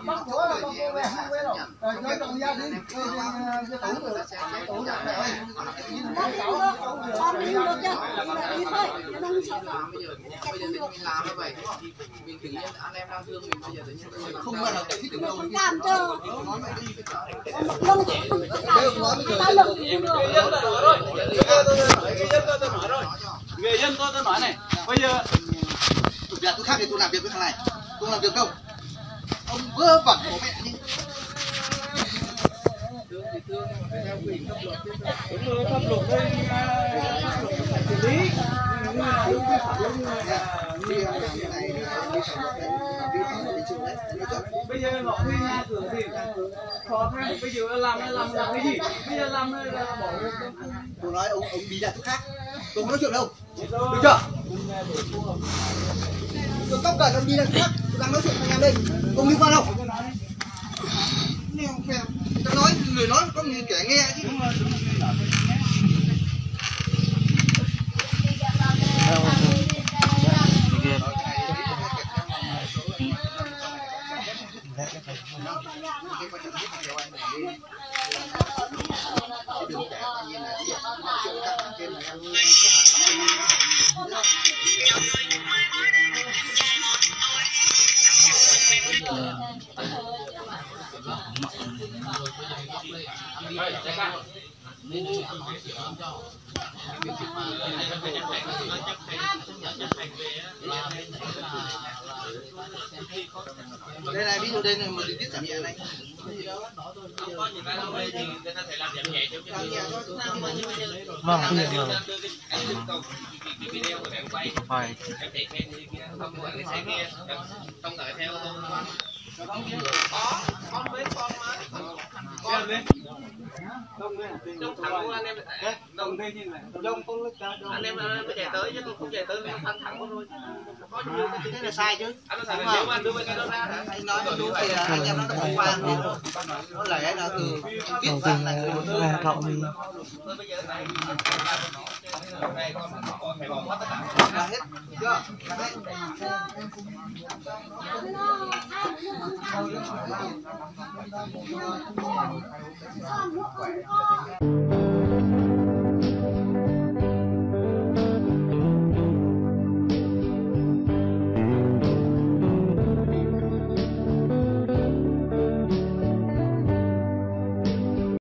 Bác chúa là con cô về không quên đâu. Cho trong gia đình, cái tủ được. Tủ được này. Con đi được chưa? Đi thôi. Bây giờ mình làm như vậy, mình tự nhiên anh em đang thương mình bây giờ tự nhiên Không bao giờ thích được đâu. Con cam chưa? Nói mày đi. Lông tao lông Người dân tôi nói này, bây giờ tôi khác thì tôi làm việc với thằng này. Tôi làm việc đâu? Ông vơ vẩn của mẹ đi. đúng rồi, pháp luật đây phải xử lý. Bây giờ họ thuê nhà cửa thì khó khăn, bây giờ làm cái gì? Bây giờ làm là bỏ. Tôi nói ông đi ra chỗ khác. Tôi không nói chuyện đâu. Được chưa? Tôi tóc cởi ông đi ra chỗ khác. Tôi đang nói chuyện với anh em đây. Không liên quan đâu. Tôi nói người nói có người kẻ nghe chứ. Đây này, ví dụ đây là một tình tiết giảm nhẹ này. Có những cái đâu đây thì người ta thể làm giảm nhẹ cho cái video của em quay em chạy xe như kia không phải cái xe kia không phải theo con mấy con mà con đấy trong thẳng của anh em đông đây như này đông anh em mới chạy tới chứ không chạy tới nó thẳng thẳng thôi có nhiều cái Thế là sai chứ. anh nói nếu mà anh đưa cái đó ra hả Anh nói đúng thì anh em nó đã bỏ qua thì nó lẽ là từ viết văn là người cậu mình bây giờ này con phải bỏ mất tất cả là hết chưa? Là hết.